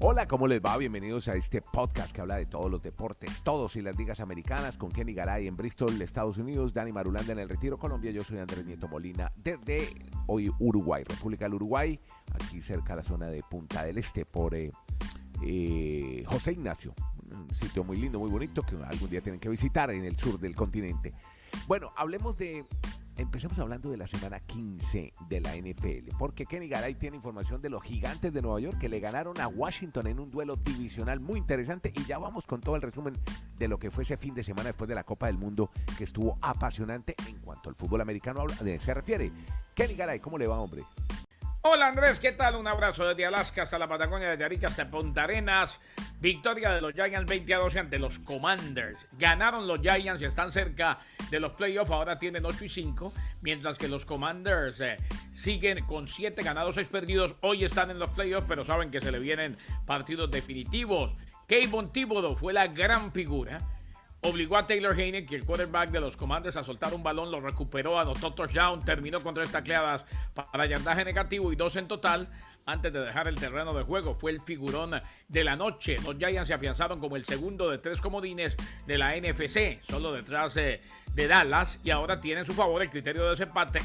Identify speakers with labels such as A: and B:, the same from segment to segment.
A: Hola, ¿cómo les va? Bienvenidos a este podcast que habla de todos los deportes, todos y las ligas americanas, con Kenny Garay en Bristol, Estados Unidos, Dani Marulanda en el Retiro, Colombia. Yo soy Andrés Nieto Molina desde hoy Uruguay, República del Uruguay, aquí cerca de la zona de Punta del Este por José Ignacio, un sitio muy lindo, muy bonito que algún día tienen que visitar en el sur del continente. Bueno, empecemos hablando de la semana 15 de la NFL, porque Kenny Garay tiene información de los Gigantes de Nueva York que le ganaron a Washington en un duelo divisional muy interesante, y ya vamos con todo el resumen de lo que fue ese fin de semana después de la Copa del Mundo, que estuvo apasionante en cuanto al fútbol americano se refiere. Kenny Garay, ¿cómo le va, hombre?
B: Hola Andrés, ¿qué tal? Un abrazo desde Alaska hasta la Patagonia, desde Arica hasta Punta Arenas. Victoria de los Giants 20-12 ante los Commanders. Ganaron los Giants y están cerca de los playoffs, ahora tienen 8-5, mientras que los Commanders siguen con 7 ganados, 6 perdidos. Hoy están en los playoffs, pero saben que se le vienen partidos definitivos. Kayvon Thibodeaux fue la gran figura. Obligó a Taylor Heinicke, que el quarterback de los Commanders, a soltar un balón, lo recuperó, anotó touchdown, terminó con 3 tacleadas para yardaje negativo y 2 en total antes de dejar el terreno de juego. Fue el figurón de la noche. Los Giants se afianzaron como el segundo de 3 comodines de la NFC, solo detrás de Dallas, y ahora tiene en su favor el criterio de desempate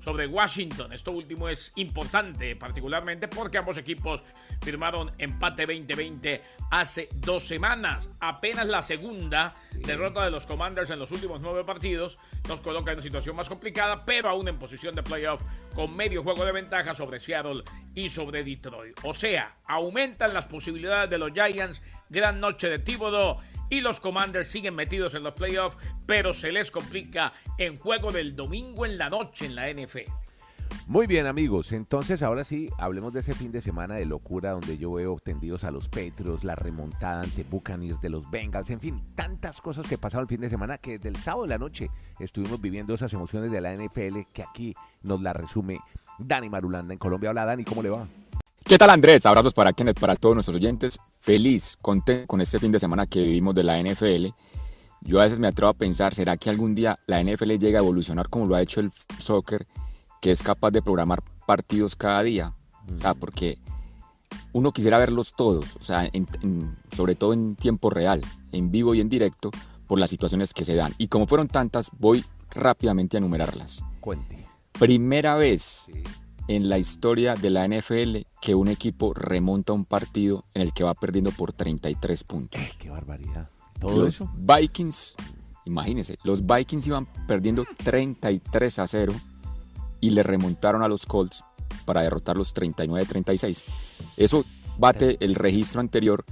B: sobre Washington. Esto último es importante, particularmente porque ambos equipos firmaron empate 20-20 hace 2 semanas. Apenas la segunda derrota de los Commanders en los últimos 9 partidos nos coloca en una situación más complicada, pero aún en posición de playoff con medio juego de ventaja sobre Seattle y sobre Detroit. O sea, aumentan las posibilidades de los Giants. Gran noche de Thibodeaux y los Commanders siguen metidos en los playoffs, pero se les complica en juego del domingo en la noche en la NFL.
A: Muy bien, amigos, entonces ahora sí hablemos de ese fin de semana de locura donde yo veo tendidos a los Patriots, la remontada ante Buccaneers de los Bengals, en fin, tantas cosas que pasaron el fin de semana que desde el sábado de la noche estuvimos viviendo esas emociones de la NFL que aquí nos la resume Dani Marulanda en Colombia. Hola Dani, ¿cómo le va?
C: ¿Qué tal, Andrés? Abrazos para Kenneth, para todos nuestros oyentes. Feliz, contento con este fin de semana que vivimos de la NFL. Yo a veces me atrevo a pensar, ¿será que algún día la NFL llega a evolucionar como lo ha hecho el soccer, que es capaz de programar partidos cada día? O sea, porque uno quisiera verlos todos, o sea, sobre todo en tiempo real, en vivo y en directo, por las situaciones que se dan. Y como fueron tantas, voy rápidamente a enumerarlas.
A: Cuente.
C: Primera vez en la historia de la NFL que un equipo remonta un partido en el que va perdiendo por 33 puntos.
A: ¡Qué barbaridad! ¿Todo
C: los
A: eso?
C: Vikings, imagínense, los Vikings iban perdiendo 33-0 y le remontaron a los Colts para derrotarlos 39-36. Eso bate el registro anterior,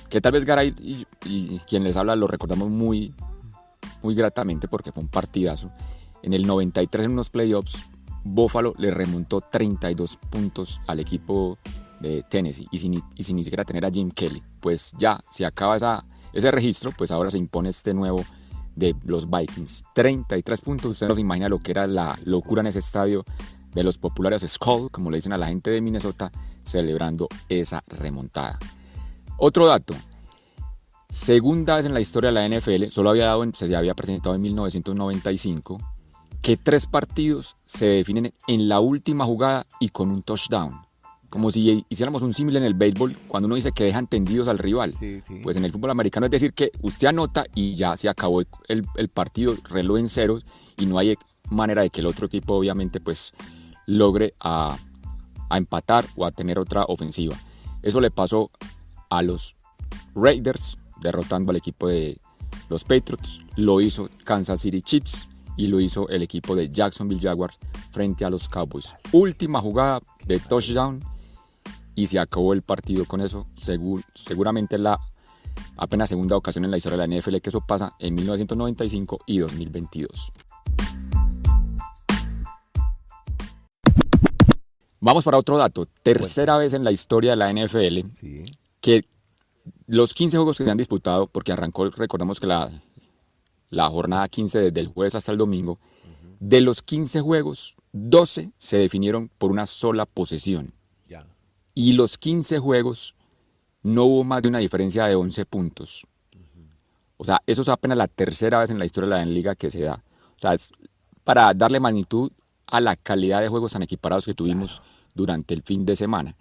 C: que tal vez Garay y quien les habla lo recordamos muy, muy gratamente porque fue un partidazo. En el 93, en unos playoffs, Buffalo le remontó 32 puntos al equipo de Tennessee y sin ni siquiera tener a Jim Kelly. Pues ya se acaba ese registro, pues ahora se impone este nuevo de los Vikings. 33 puntos, usted no se imagina lo que era la locura en ese estadio de los populares Skull, como le dicen a la gente de Minnesota, celebrando esa remontada. Otro dato, segunda vez en la historia de la NFL, se había presentado en 1995, que 3 partidos se definen en la última jugada y con un touchdown. Como si hiciéramos un símil en el béisbol, cuando uno dice que dejan tendidos al rival.
A: Sí.
C: Pues en el fútbol americano es decir que usted anota y ya se acabó el partido, reloj en ceros, y no hay manera de que el otro equipo obviamente pues logre a empatar o a tener otra ofensiva. Eso le pasó a los Raiders, derrotando al equipo de los Patriots. Lo hizo Kansas City Chiefs y lo hizo el equipo de Jacksonville Jaguars frente a los Cowboys. Última jugada de touchdown y se acabó el partido con eso. Seguramente la apenas segunda ocasión en la historia de la NFL que eso pasa, en 1995 y 2022. Vamos para otro dato. Tercera vez en la historia de la NFL que los 15 juegos que se han disputado, porque arrancó, recordamos que la jornada 15 desde el jueves hasta el domingo, de los 15 juegos, 12 se definieron por una sola posesión. Y los 15 juegos no hubo más de una diferencia de 11 puntos. O sea, eso es apenas la tercera vez en la historia de la liga que se da. O sea, es para darle magnitud a la calidad de juegos tan equiparados que tuvimos durante el fin de semana.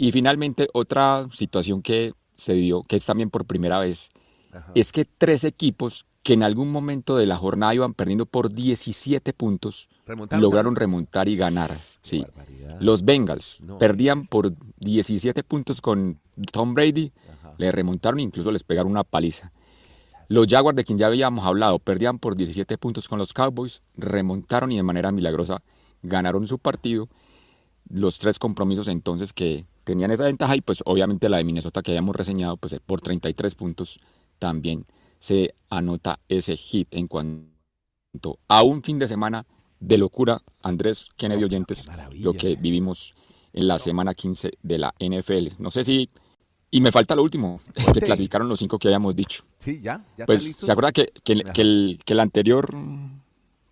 C: Y finalmente, otra situación que se dio, que es también por primera vez,
A: Ajá.
C: es que 3 equipos que en algún momento de la jornada iban perdiendo por 17 puntos,
A: ¿Remontaron
C: lograron
A: también?
C: remontar y ganar.
A: Qué
C: Sí.
A: barbaridad.
C: Los Bengals
A: No,
C: perdían por 17 puntos con Tom Brady,
A: Ajá.
C: le remontaron e incluso les pegaron una paliza. Los Jaguars, de quien ya habíamos hablado, perdían por 17 puntos con los Cowboys, remontaron y de manera milagrosa ganaron su partido. Los 3 compromisos entonces que tenían esa ventaja y pues obviamente la de Minnesota que habíamos reseñado, pues por 33 puntos también se anota ese hit en cuanto a un fin de semana de locura, Andrés, Kennedy,
A: No, pero qué
C: oyentes, lo
A: maravilla.
C: que vivimos en la
B: No.
C: semana 15 de la NFL. No sé si... Y me falta lo último, que
A: Cuente.
C: clasificaron los 5 que habíamos dicho.
A: Sí, ya están
C: Pues,
A: listos.
C: ¿se acuerda que
A: Ajá.
C: el anterior,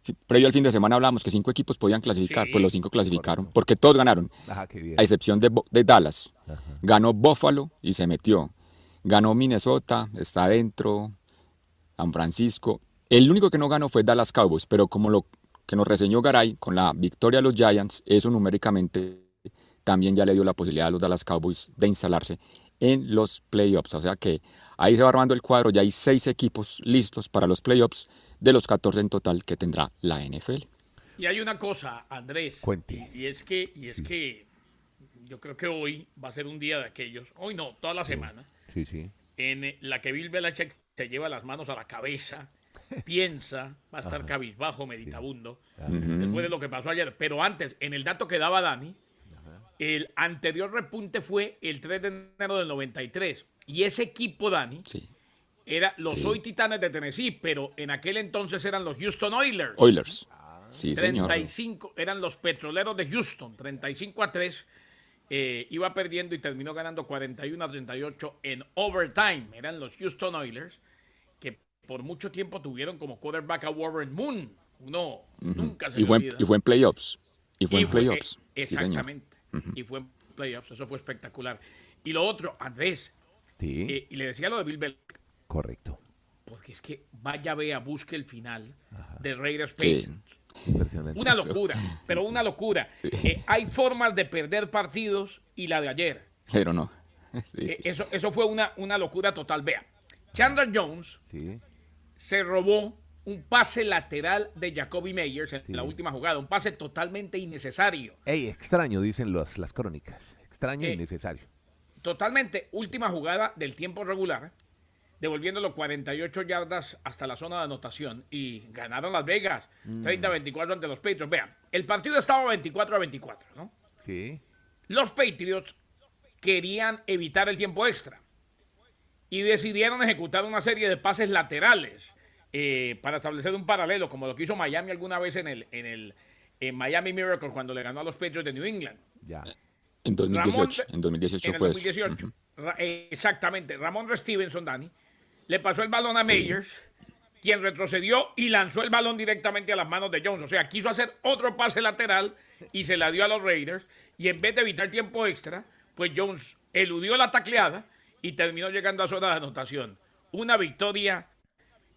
C: sí, previo al fin de semana hablábamos que 5 equipos podían clasificar?
B: Sí.
C: Pues los 5 clasificaron,
A: Correcto.
C: porque todos ganaron,
A: Ajá, qué bien.
C: a excepción de Dallas.
A: Ajá.
C: Ganó Buffalo y se metió. Ganó Minnesota, está adentro, San Francisco. El único que no ganó fue Dallas Cowboys, pero como lo que nos reseñó Garay con la victoria de los Giants, eso numéricamente también ya le dio la posibilidad a los Dallas Cowboys de instalarse en los playoffs. O sea que ahí se va armando el cuadro, ya hay 6 equipos listos para los playoffs de los 14 en total que tendrá la NFL.
B: Y hay una cosa, Andrés,
A: Cuente.
B: y es que yo creo que hoy va a ser un día de aquellos, hoy no, toda la semana,
A: Sí, sí.
B: en la que Bill Belichick se lleva las manos a la cabeza, piensa, va a estar cabizbajo, meditabundo, después de lo que pasó ayer. Pero antes, en el dato que daba Dani, el anterior repunte fue el 3 de enero del 93. Y ese equipo, Dani,
C: Sí.
B: era los
C: Sí.
B: hoy Titanes de Tennessee, pero en aquel entonces eran los Houston Oilers.
C: Oilers. Sí, señor.
B: 35 eran los petroleros de Houston, 35-3. Iba perdiendo y terminó ganando 41-38 en overtime. Eran los Houston Oilers, que por mucho tiempo tuvieron como quarterback a Warren Moon. Uno nunca se
C: Y
B: le
C: fue,
B: olvida.
C: y fue en playoffs. Y fue
B: Y
C: en
B: fue-
C: playoffs. Sí, señor.
B: exactamente. Y fue en playoffs. Eso fue espectacular. Y lo otro, Andrés,
A: Sí,
B: y le decía lo de Bill Belichick,
A: correcto.
B: porque es que vaya, vea, busque el final de Raiders
C: Sí.
B: Patriots.
A: Impresionante.
B: Una locura, pero una locura. Hay formas de perder partidos y la de ayer.
C: Pero no. Sí, sí.
B: Eso fue una locura total. Vea, Chandler Jones
A: Sí.
B: se robó un pase lateral de Jacoby Meyers en
A: Sí.
B: la última jugada, un pase totalmente innecesario.
A: Ey, extraño, dicen las crónicas. Extraño y
B: Eh,
A: innecesario.
B: Totalmente última jugada del tiempo regular, devolviéndolo 48 yardas hasta la zona de anotación y ganaron Las Vegas 30-24 ante los Patriots. Vean, el partido estaba 24-24, ¿no?
A: Sí.
B: Los Patriots querían evitar el tiempo extra y decidieron ejecutar una serie de pases laterales para establecer un paralelo, como lo que hizo Miami alguna vez en Miami Miracle cuando le ganó a los Patriots de New England.
A: Ya.
C: En 2018.
B: Ramón-
C: En 2018
B: En el
C: fue eso.
B: 2018. Exactamente. Ramón Stevenson, Dani, le pasó el balón a Meyers, quien retrocedió y lanzó el balón directamente a las manos de Jones. O sea, quiso hacer otro pase lateral y se la dio a los Raiders. Y en vez de evitar tiempo extra, pues Jones eludió la tacleada y terminó llegando a zona de anotación. Una victoria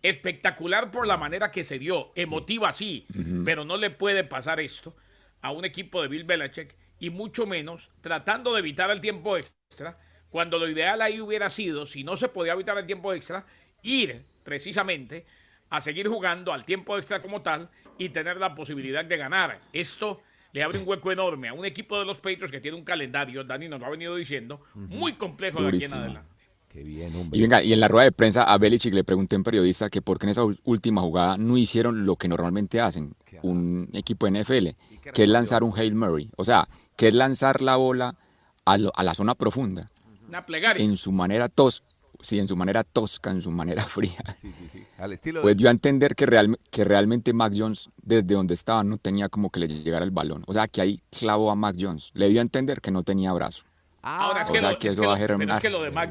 B: espectacular por la manera que se dio, emotiva sí, pero no le puede pasar esto a un equipo de Bill Belichick y mucho menos tratando de evitar el tiempo extra, cuando lo ideal ahí hubiera sido, si no se podía evitar el tiempo extra, ir precisamente a seguir jugando al tiempo extra como tal y tener la posibilidad de ganar. Esto le abre un hueco enorme a un equipo de los Patriots que tiene un calendario, Dani nos lo ha venido diciendo, muy complejo de aquí en
C: Durísimo.
B: adelante.
A: Qué bien, hombre.
C: Y venga, y en la rueda de prensa a Belichick le pregunté a un periodista que por qué en esa última jugada no hicieron lo que normalmente hacen un equipo de NFL, que es lanzar un Hail Mary. O sea, que es lanzar la bola a la zona profunda.
B: Una plegaria.
C: En su manera tosca, en su manera tosca, en su manera fría.
A: Sí, sí, sí. Al estilo
C: Pues
A: de...
C: dio a entender que realmente Mac Jones, desde donde estaba, no tenía como que le llegara el balón. O sea, que ahí clavó a Mac Jones. Le dio a entender que no tenía brazo.
B: Ahora,
C: o sea, que eso va a
B: pero
C: germinar.
B: es que lo de Mac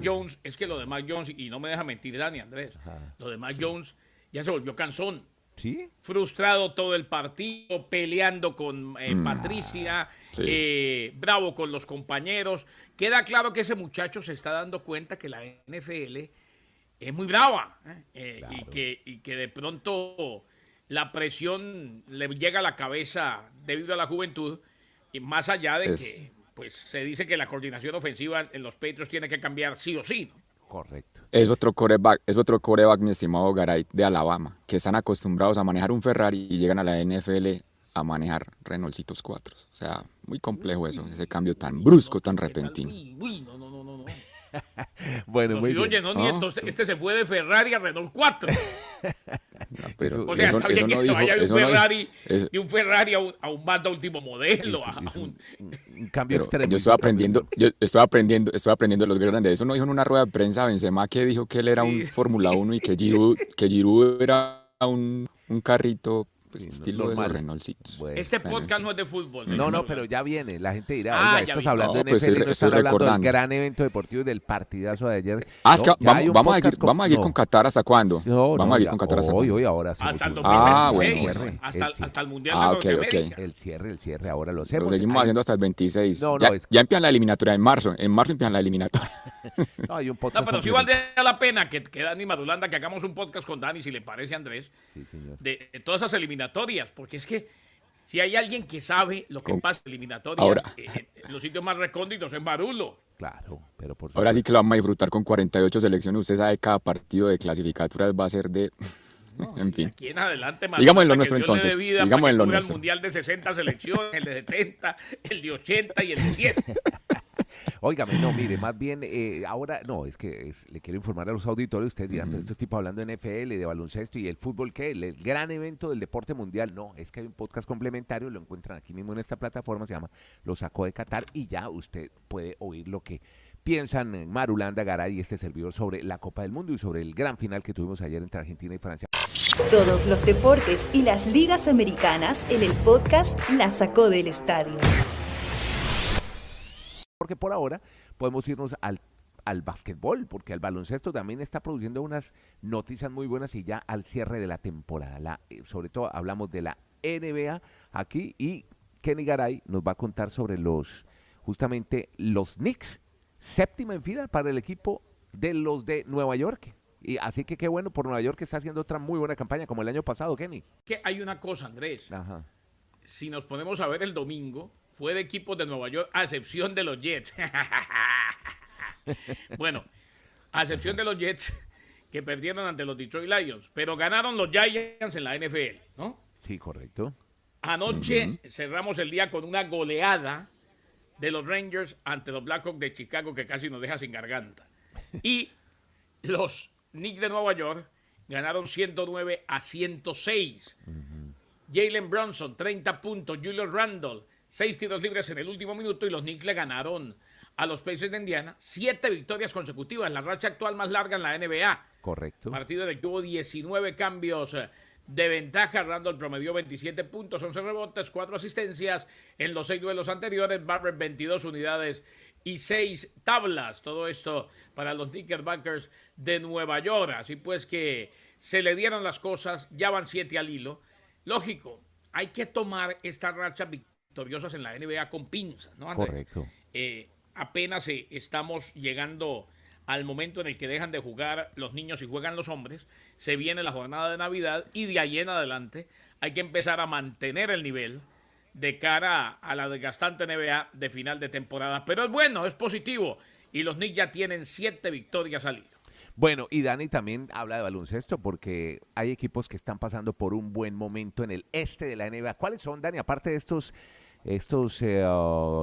B: Jones, y no me deja mentir Dani, Andrés, lo de Mac Jones ya se volvió cansón,
A: ¿Sí?
B: frustrado todo el partido, peleando con Patricia,
C: sí.
B: bravo con los compañeros. Queda claro que ese muchacho se está dando cuenta que la NFL es muy brava,
A: Claro.
B: y que de pronto la presión le llega a la cabeza debido a la juventud, y más allá de que pues se dice que la coordinación ofensiva en los Patriots tiene que cambiar sí o sí, ¿no?
A: Correcto.
C: Es otro quarterback, mi estimado Garay, de Alabama, que están acostumbrados a manejar un Ferrari y llegan a la NFL a manejar Renaultcitos 4. O sea, muy complejo eso, ese cambio tan brusco, tan repentino.
B: Uy, no.
A: Bueno,
B: No,
A: muy
B: si
A: bien.
B: oye, no, Nieto, este se fue de Ferrari a Renault 4.
C: No, pero
B: O sea, está bien que
C: no
B: se
C: dijo,
B: vaya de un
C: eso no dijo-
B: Ferrari,
C: eso-
B: de un Ferrari a un Mazda último modelo, a
A: Es
B: un...
A: un cambio
C: Pero
A: extremo.
C: yo estoy aprendiendo de los grandes. Eso no dijo en una rueda de prensa Benzema, que dijo que él era un
B: Sí.
C: Fórmula 1 y que Giroud era un carrito pues,
A: Sí,
C: estilo de los
A: normal.
C: Renaultcitos.
A: Bueno.
B: Este
C: Bueno, en
B: podcast
C: fin.
B: no es de fútbol.
A: No,
B: señor
A: no, pero
B: Marulan.
A: ya viene. La gente dirá,
B: Ah,
A: oiga,
B: ya
A: estos
B: vi.
A: hablando
C: No,
A: de
C: pues
A: NFL y no
C: estoy
A: están hablando del
C: recordando.
A: gran evento deportivo y del partidazo de ayer.
C: Ah, es que
A: No, ya hay un
C: vamos a
A: podcast
C: ir, vamos a ir
A: no.
C: con Qatar ¿hasta cuándo?
A: No,
C: Vamos
A: no,
C: a ir
A: ya,
C: con Qatar ¿hasta
A: hoy,
C: cuándo?
A: ahora sí.
B: Hasta el
A: sí.
B: 2026,
C: bueno.
B: hasta el Mundial
C: Ah,
B: de
C: ok,
B: Norteamérica.
A: El cierre, ahora lo
C: Lo
A: hacemos.
C: seguimos
A: Hay-
C: haciendo hasta el 26.
A: No,
C: ya,
A: no, es-
C: ya empiezan la eliminatoria en marzo. En marzo empiezan la eliminatoria.
A: No, hay un
B: No,
A: podcast
B: pero sí
A: complementario.
B: valdría la pena que Dani Marulanda, que hagamos un podcast con Dani, si le parece, Andrés,
A: Sí, señor.
B: de todas esas eliminatorias, porque es que si hay alguien que sabe lo que
C: ¿Cómo?
B: pasa en eliminatorias,
C: Ahora.
B: los sitios más recónditos es Marulo.
A: Claro, pero por
C: Ahora sí
A: supuesto.
C: que lo vamos a disfrutar con 48 selecciones. Usted sabe, cada partido de clasificatorias va a ser de... en fin.
B: Aquí en adelante,
C: Sigamos en lo
B: que
C: nuestro,
B: Dios le dé
C: entonces.
B: vida
C: Sigamos
B: para
C: en
B: que
C: lo
B: cubra el
C: nuestro.
B: mundial de 60 selecciones, el de 70, el de 80 y el de 100.
A: Óigame, no, mire, más bien, ahora, no, es que le quiero informar a los auditores, ustedes dirán, estos tipos hablando de NFL, de baloncesto y el fútbol, ¿qué? El gran evento del deporte mundial. No, es que hay un podcast complementario, lo encuentran aquí mismo en esta plataforma, se llama Lo Sacó de Qatar, y ya usted puede oír lo que piensan Marulanda, Garay y este servidor sobre la Copa del Mundo y sobre el gran final que tuvimos ayer entre Argentina y Francia.
D: Todos los deportes y las ligas americanas en el podcast La Sacó del Estadio.
A: Porque por ahora podemos irnos al básquetbol, porque el baloncesto también está produciendo unas noticias muy buenas y ya al cierre de la temporada. Sobre todo hablamos de la NBA aquí y Kenny Garay nos va a contar sobre justamente los Knicks, séptima en fila para el equipo de los de Nueva York. Y así que qué bueno por Nueva York, que está haciendo otra muy buena campaña como el año pasado, Kenny.
B: Que hay una cosa, Andrés.
A: Ajá.
B: Si nos ponemos a ver el domingo, fue de equipos de Nueva York, a excepción de los Jets. Bueno, a excepción de los Jets, que perdieron ante los Detroit Lions, pero ganaron los Giants en la NFL, ¿no?
A: Sí, correcto.
B: Anoche cerramos el día con una goleada de los Rangers ante los Blackhawks de Chicago, que casi nos deja sin garganta. Y los Knicks de Nueva York ganaron 109-106. Jalen Brunson, 30 puntos. Julius Randle, 6 tiros libres en el último minuto. Y los Knicks le ganaron a los Pacers de Indiana 7 victorias consecutivas. La racha actual más larga en la NBA.
A: Correcto.
B: Partido en el que hubo 19 cambios de ventaja. Randle promedió 27 puntos, 11 rebotes, 4 asistencias. En los 6 duelos anteriores, Barrett 22 unidades y 6 tablas. Todo esto para los Knickerbockers de Nueva York. Así pues que se le dieron las cosas, ya van 7 al hilo. Lógico, hay que tomar estas rachas victoriosas en la NBA con pinzas, ¿no, Andrés?
A: Correcto.
B: Apenas estamos llegando al momento en el que dejan de jugar los niños y juegan los hombres. Se viene la jornada de Navidad y de ahí en adelante hay que empezar a mantener el nivel de cara a la desgastante NBA de final de temporada. Pero es bueno, es positivo. Y los Knicks ya tienen 7 victorias al hilo.
A: Bueno, y Dani también habla de baloncesto porque hay equipos que están pasando por un buen momento en el este de la NBA. ¿Cuáles son, Dani, aparte de estos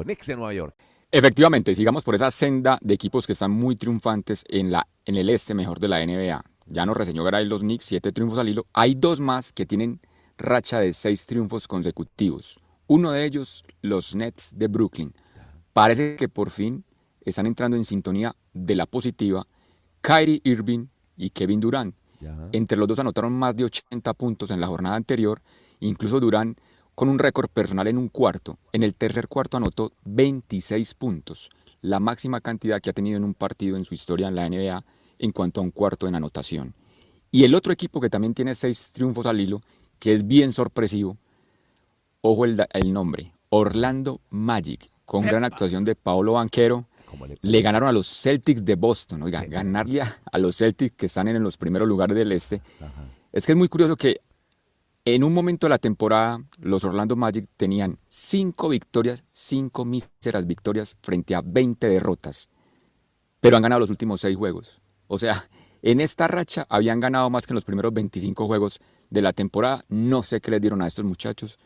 A: Knicks de Nueva York?
C: Efectivamente, sigamos por esa senda de equipos que están muy triunfantes en el este mejor de la NBA. Ya nos reseñó Garay los Knicks, 7 triunfos al hilo. Hay 2 más que tienen racha de 6 triunfos consecutivos. Uno de ellos, los Nets de Brooklyn. Parece que por fin están entrando en sintonía de la positiva Kyrie Irving y Kevin Durant. Entre los dos anotaron más de 80 puntos en la jornada anterior. Incluso Durant con un récord personal en un cuarto. En el tercer cuarto anotó 26 puntos, la máxima cantidad que ha tenido en un partido en su historia en la NBA en cuanto a un cuarto en anotación. Y el otro equipo que también tiene 6 triunfos al hilo, que es bien sorpresivo, ojo el nombre, Orlando Magic, con gran actuación de Paolo Banchero. Le ganaron a los Celtics de Boston. Oiga, ganarle a los Celtics que están en los primeros lugares del este. Es que es muy curioso que En un momento de la temporada, los Orlando Magic tenían 5 victorias, 5 míseras victorias frente a 20 derrotas, pero han ganado los últimos 6 juegos. O sea, en esta racha habían ganado más que en los primeros 25 juegos de la temporada. No sé qué les dieron a estos muchachos,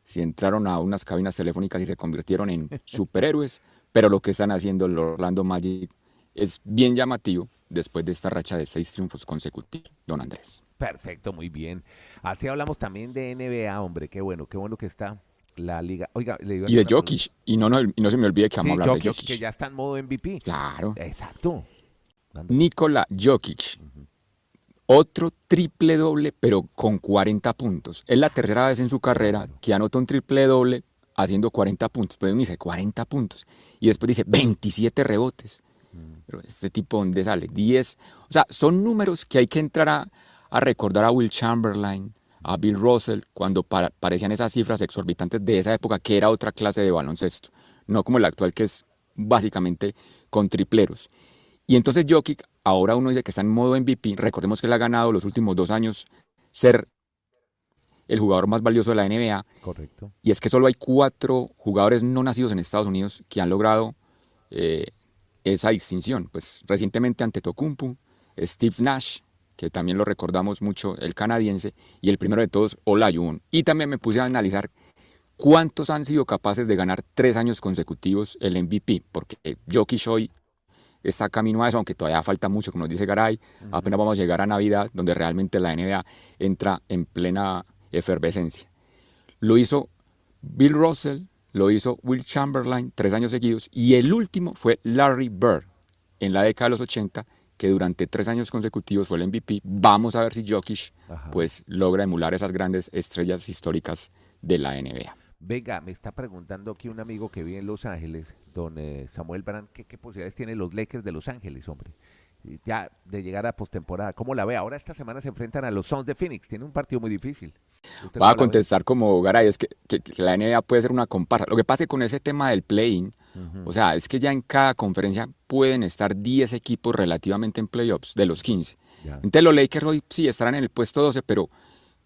C: si entraron a unas cabinas telefónicas y se convirtieron en superhéroes, pero lo que están haciendo los Orlando Magic es bien llamativo después de esta racha de 6 triunfos consecutivos, don Andrés.
A: Perfecto, muy bien. Así hablamos también de NBA, hombre. Qué bueno que está la liga. Oiga, le digo
C: Y de Jokic, y no se me olvide que vamos a hablar de
A: Jokic,
C: Jokic.
A: que ya está en modo MVP.
C: Claro.
A: Exacto.
C: Nikola Jokic, otro triple doble, pero con 40 puntos. Es la tercera vez en su carrera que anota un triple doble haciendo 40 puntos. Pues uno dice 40 puntos. Y después dice 27 rebotes. Pero este tipo, ¿dónde sale? 10. O sea, son números que hay que entrar a recordar a Will Chamberlain, a Bill Russell, cuando parecían esas cifras exorbitantes de esa época, que era otra clase de baloncesto. No como el actual, que es básicamente con tripleros. Y entonces Jokic, ahora uno dice que está en modo MVP. Recordemos que él ha ganado los últimos 2 años ser el jugador más valioso de la NBA.
A: Correcto.
C: Y es que solo hay 4 jugadores no nacidos en Estados Unidos que han logrado esa distinción. Pues recientemente Antetokounmpo, Steve Nash, que también lo recordamos mucho, el canadiense, y el primero de todos, Olajuwon. Y también me puse a analizar cuántos han sido capaces de ganar 3 años consecutivos el MVP, porque Jokic hoy está camino a eso, aunque todavía falta mucho, como nos dice Garay. Apenas vamos a llegar a Navidad, donde realmente la NBA entra en plena efervescencia. Lo hizo Bill Russell, lo hizo Will Chamberlain 3 años seguidos, y el último fue Larry Bird en la década de los 80, que durante 3 años consecutivos fue el MVP. Vamos a ver si Jokic pues logra emular esas grandes estrellas históricas de la NBA.
A: Venga, me está preguntando aquí un amigo que vive en Los Ángeles, don Samuel Brand, ¿qué posibilidades tienen los Lakers de Los Ángeles, hombre? Ya de llegar a postemporada, ¿cómo la ve? Ahora esta semana se enfrentan a los Suns de Phoenix, tiene un partido muy difícil.
C: Va a contestar como Garay, es que la NBA puede ser una comparsa. Lo que pasa con ese tema del play-in, o sea, es que ya en cada conferencia pueden estar 10 equipos relativamente en playoffs, de los 15. Ya. Entonces los Lakers hoy sí estarán en el puesto 12, pero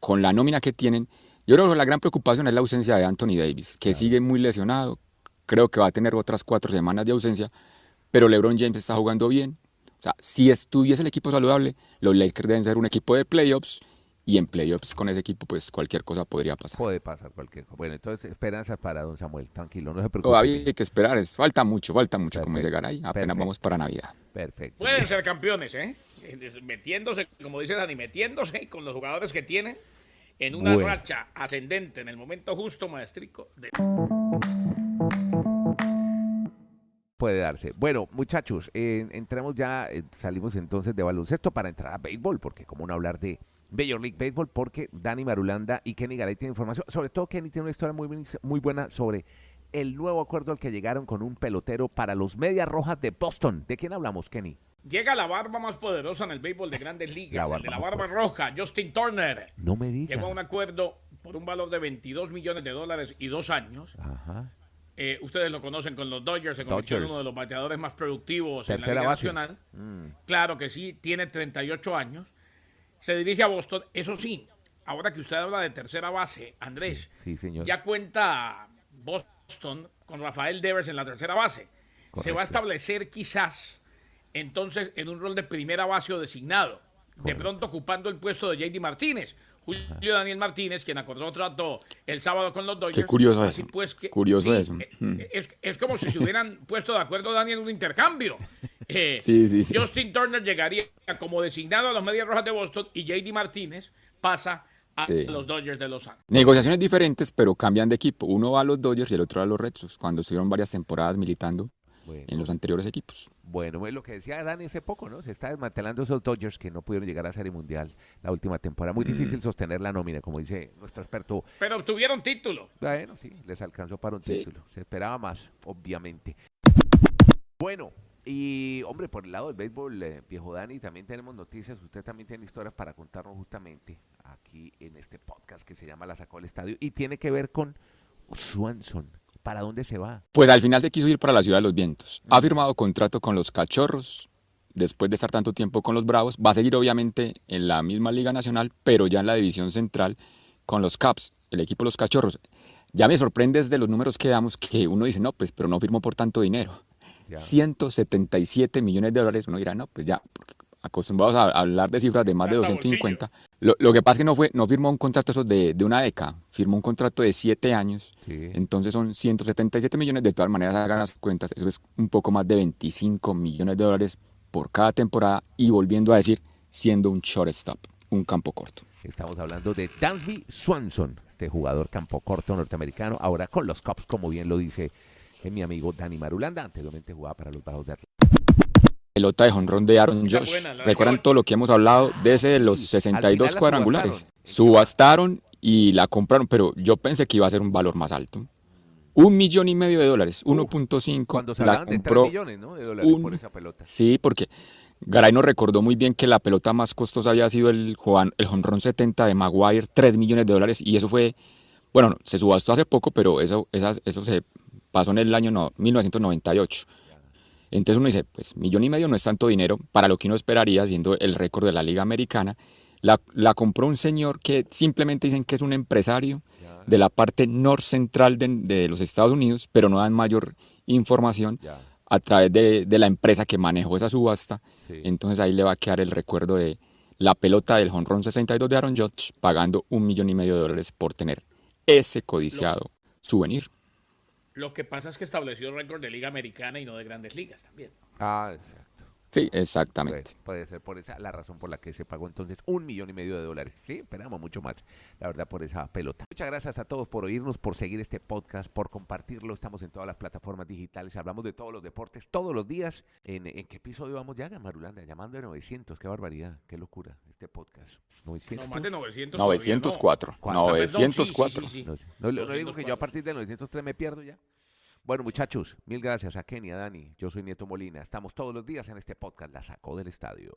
C: con la nómina que tienen, yo creo que la gran preocupación es la ausencia de Anthony Davis, que sigue muy lesionado. Creo que va a tener otras 4 semanas de ausencia, pero LeBron James está jugando bien. O sea, si estuviese el equipo saludable, los Lakers deben ser un equipo de playoffs, y en playoffs con ese equipo, pues cualquier cosa podría pasar.
A: Puede pasar cualquier cosa. Bueno, entonces esperanzas para don Samuel, tranquilo, no se preocupe.
C: Todavía hay que esperar, falta mucho, perfecto, como dice Garay, apenas vamos para Navidad.
A: Perfecto.
B: Pueden ser campeones, metiéndose, como dice Dani, metiéndose con los jugadores que tienen en una racha ascendente en el momento justo, maestrico.
A: Puede darse. Bueno, muchachos, entremos ya, salimos entonces de baloncesto para entrar a béisbol, porque cómo no hablar de Major League Baseball, porque Dani Marulanda y Kenny Garay tienen información. Sobre todo Kenny tiene una historia muy buena sobre el nuevo acuerdo al que llegaron con un pelotero para los Medias Rojas de Boston. ¿De quién hablamos, Kenny?
B: Llega la barba más poderosa en el béisbol de Grandes Ligas, el de la barba roja, Justin Turner.
A: No me digas.
B: Llegó a un acuerdo por un valor de $22 millones y 2 años.
A: Ajá.
B: Ustedes lo conocen con los Dodgers, se convirtió en uno de los bateadores más productivos en la
A: Liga
B: Nacional. Claro que sí, tiene 38 años. Se dirige a Boston. Eso sí, ahora que usted habla de tercera base, Andrés,
A: sí, señor.
B: Ya cuenta Boston con Rafael Devers en la tercera base. Correcto. Se va a establecer quizás entonces en un rol de primera base o designado, de pronto ocupando el puesto de JD Martínez. Julio Daniel Martínez, quien acordó trato el sábado con los Dodgers.
C: Qué curioso eso.
B: Pues
C: curioso eso.
B: Es como si se hubieran puesto de acuerdo, Daniel, en un intercambio.
C: Sí.
B: Justin Turner llegaría como designado a los Medias Rojas de Boston y JD Martínez pasa a los Dodgers de Los Ángeles.
C: Negociaciones diferentes, pero cambian de equipo. Uno va a los Dodgers y el otro a los Red Sox, cuando estuvieron varias temporadas militando en los anteriores equipos.
A: Bueno, es lo que decía Dani hace poco, ¿no? Se está desmantelando esos Dodgers que no pudieron llegar a Serie Mundial la última temporada. Muy difícil sostener la nómina, como dice nuestro experto.
B: Pero obtuvieron título.
A: Bueno, sí, les alcanzó para un título. Se esperaba más, obviamente. Bueno, y hombre, por el lado del béisbol, viejo Dani, también tenemos noticias. Usted también tiene historias para contarnos justamente aquí en este podcast que se llama La Sacó del Estadio y tiene que ver con Swanson. ¿Para dónde se va?
C: Pues al final se quiso ir para la Ciudad de los Vientos. Ha firmado contrato con los Cachorros, después de estar tanto tiempo con los Bravos. Va a seguir obviamente en la misma Liga Nacional, pero ya en la División Central, con los Cubs, el equipo de los Cachorros. Ya me sorprende desde los números que damos que uno dice, no, pues, pero no firmó por tanto dinero.
A: Ya.
C: 177 millones de dólares, uno dirá, no, pues ya, porque acostumbrados a hablar de cifras de más de
B: Plata
C: 250. Lo que pasa es que no firmó un contrato esos de una década, firmó un contrato de 7 años,
A: Sí.
C: entonces son 177 millones, de todas maneras hagan las cuentas, eso es un poco más de 25 millones de dólares por cada temporada y volviendo a decir, siendo un shortstop, un campo corto.
A: Estamos hablando de Dansby Swanson, este jugador campo corto norteamericano, ahora con los Cubs, como bien lo dice mi amigo Dani Marulanda, anteriormente jugaba para los Bajos de Atlanta.
C: Pelota de jonrón de Aaron
B: Esa
C: Judge.
B: buena, la
C: ¿Recuerdan
B: de
C: todo lo que hemos hablado de ese de los
A: Sí, al
C: 62
A: final la
C: cuadrangulares? Subastaron y la compraron, pero yo pensé que iba a ser un valor más alto. $1,5 millones, 1.5.
A: Cuando se
C: La
A: hablaban de 3
C: compró.
A: millones, ¿no?, de dólares por
C: un-
A: esa pelota.
C: Sí, porque Garay nos recordó muy bien que la pelota más costosa había sido el jonrón 70 de Maguire, $3 millones, y eso fue, bueno, no, se subastó hace poco, pero eso se pasó en el año 1998. Entonces uno dice, pues $1,5 millones no es tanto dinero para lo que uno esperaría, siendo el récord de la Liga Americana. La compró un señor que simplemente dicen que es un empresario de la parte norcentral de los Estados Unidos, pero no dan mayor información
A: Ya.
C: a través de la empresa que manejó esa subasta.
A: Sí.
C: Entonces ahí le va a quedar el recuerdo de la pelota del jonrón 62 de Aaron Judge pagando $1,5 millones por tener ese codiciado souvenir.
B: Lo que pasa es que estableció récord de Liga Americana y no de Grandes Ligas también.
A: Ah, exacto.
C: Sí, exactamente.
A: Puede ser por esa la razón por la que se pagó entonces $1,5 millones. Sí, esperamos mucho más, la verdad, por esa pelota. Muchas gracias a todos por oírnos, por seguir este podcast, por compartirlo. Estamos en todas las plataformas digitales, hablamos de todos los deportes todos los días. ¿En qué episodio vamos ya, Marulanda? Llamando de 900, qué barbaridad, qué locura este podcast. 900.
B: No, más de 900.
C: 904.
A: ¿Cuánto?
C: 904.
B: Sí.
A: No digo que
B: 904.
A: yo a partir del 903 me pierdo ya. Bueno, muchachos, mil gracias a Kenny, a Dani. Yo soy Nieto Molina. Estamos todos los días en este podcast. La sacó del estadio.